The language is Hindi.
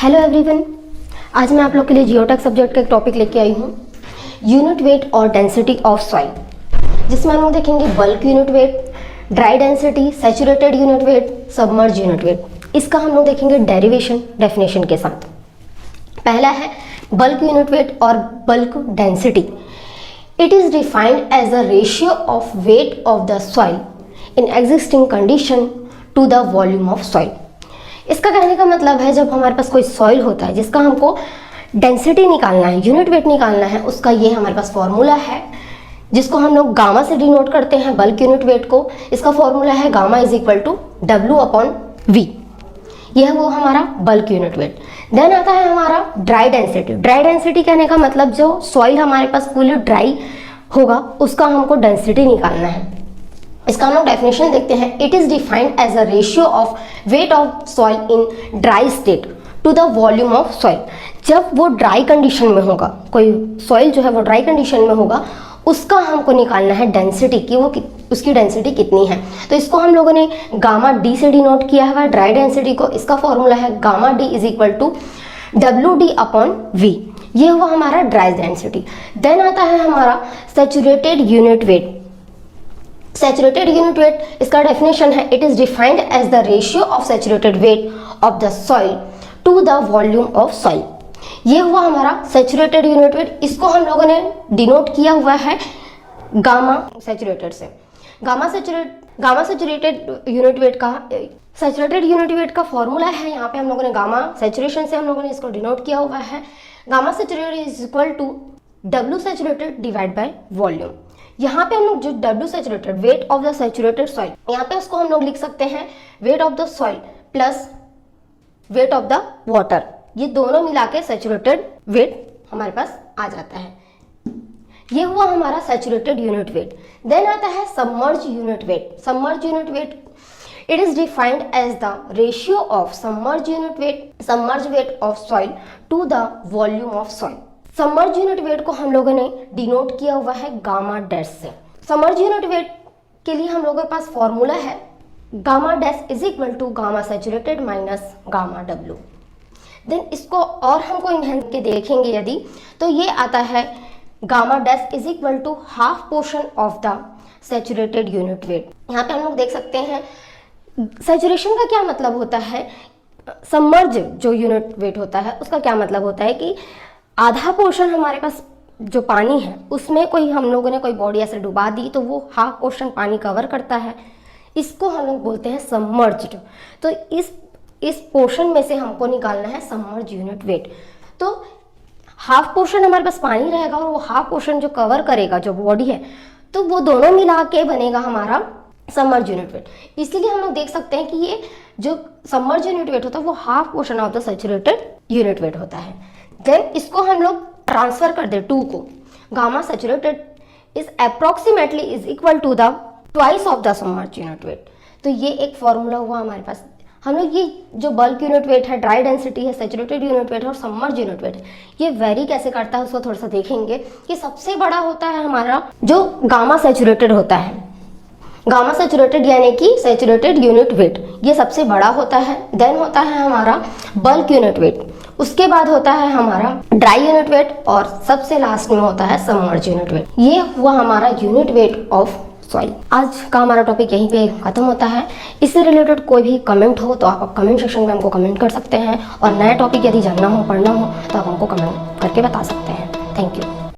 हेलो एवरीवन, आज मैं आप लोग के लिए जियोटेक सब्जेक्ट का एक टॉपिक लेके आई हूँ, यूनिट वेट और डेंसिटी ऑफ सॉइल, जिसमें हम लोग देखेंगे bulk unit wait, dry density, saturated unit weight, submerge unit weight. इसका हम लोग देखेंगे डेरिवेशन डेफिनेशन के साथ। पहला है बल्क यूनिट वेट और bulk density. It is defined as a ratio of weight of the soil in existing condition to the volume of soil. इसका कहने का मतलब है, जब हमारे पास कोई सॉइल होता है जिसका हमको डेंसिटी निकालना है, यूनिट वेट निकालना है, उसका ये हमारे पास फॉर्मूला है, जिसको हम लोग गामा से डिनोट करते हैं बल्क यूनिट वेट को। इसका फॉर्मूला है gamma is equal to W/V। यह है वो हमारा बल्क यूनिट वेट। देन आता है हमारा ड्राई डेंसिटी। ड्राई डेंसिटी कहने का मतलब जो सॉइल हमारे पास फुली ड्राई होगा उसका हमको डेंसिटी निकालना है। इसका हम लोग डेफिनेशन देखते हैं। It is defined as a ratio of weight of soil in dry state to the volume of soil. जब वो ड्राई कंडीशन में होगा, कोई सॉइल जो है वो ड्राई कंडीशन में होगा, उसका हमको निकालना है डेंसिटी की, वो उसकी डेंसिटी कितनी है। तो इसको हम लोगों ने गामा डी से डिनोट किया है ड्राई डेंसिटी को। इसका फॉर्मूला है gamma D is equal to WD/V। ये हुआ हमारा ड्राई डेंसिटी। देन आता है हमारा saturated unit weight. Saturated unit weight, इसका डेफिनेशन है it is defined as the ratio of saturated weight of the soil to the volume of soil. ये हुआ हमारा सैचुरेटेड यूनिट वेट। इसको हम लोगों ने डिनोट किया हुआ है गामा सैचुरेटेड से। गामा सैचुरेटेड यूनिट वेट का सैचुरेटेड यूनिट वेट का फॉर्मूला है, यहाँ पे हम लोगों ने गामा सैचुरेशन से हम लोगों ने इसको डिनोट किया हुआ है। Gamma saturated is equal to W saturated divide by volume. यहाँ पे हम लोग जो W saturated, weight of the saturated soil, यहाँ पे उसको हम लोग लिख सकते हैं weight of the soil plus weight of the water. ये दोनों मिला के सैचुरेटेड वेट हमारे पास आ जाता है। ये हुआ हमारा सैचुरेटेड यूनिट वेट। देन आता है submerge unit weight. Submerge unit weight, it is defined as the ratio of submerge weight of soil to the volume of soil. Submerge unit weight को हम लोगों ने डिनोट किया हुआ है गामा डैश से। सबमर्ज यूनिट वेट के लिए हम लोगों के पास फॉर्मूला है gamma dash is equal to gamma saturated minus gamma W। Then इसको और हमको इनहेंस के देखेंगे यदि, तो ये आता है gamma dash is equal to half portion of the saturated unit weight. यहाँ पे हम लोग देख सकते हैं सैचुरेशन का क्या मतलब होता है, सबमर्ज जो यूनिट वेट होता है उसका क्या मतलब होता है कि आधा पोर्शन हमारे पास जो पानी है उसमें कोई हम लोगों ने कोई बॉडी ऐसे डुबा दी तो वो हाफ पोर्शन पानी कवर करता है, इसको हम लोग बोलते हैं सबमर्ज्ड। तो इस पोर्शन में से हमको निकालना है सबमर्ज यूनिट वेट। तो हाफ पोर्शन हमारे पास पानी रहेगा और वो हाफ पोर्शन जो कवर करेगा जो बॉडी है, तो वो दोनों मिला के बनेगा हमारा सबमर्ज यूनिट वेट। इसीलिए हम लोग देख सकते हैं कि ये जो सबमर्ज यूनिट वेट होता है वो half portion of the saturated unit wait होता है। देन इसको हम लोग ट्रांसफर कर दे 2 को। Gamma saturated is approximately is equal to the twice of the submerge unit weight. तो ये एक फॉर्मूला हुआ हमारे पास। हम लोग ये जो बल्क यूनिट वेट है, ड्राई डेंसिटी है, सैचुरेटेड यूनिट वेट है और सबमर्ज यूनिट वेट है, ये वेरी कैसे करता है उसको थोड़ा सा देखेंगे। कि सबसे बड़ा होता है हमारा जो गामा सैचुरेटेड होता है, गामा सैचुरेटेड यानी कि सैचुरेटेड यूनिट वेट, ये सबसे बड़ा होता है। देन होता है हमारा बल्क यूनिट वेट, उसके बाद होता है हमारा ड्राई यूनिट वेट और सबसे लास्ट में होता है सबमर्ज यूनिट वेट। ये हुआ हमारा यूनिट वेट ऑफ सॉइल। आज का हमारा टॉपिक यहीं पे खत्म होता है। इससे रिलेटेड कोई भी कमेंट हो तो आप कमेंट सेक्शन में हमको कमेंट कर सकते हैं, और नया टॉपिक यदि जानना हो, पढ़ना हो तो आप हमको कमेंट करके बता सकते हैं। Thank you.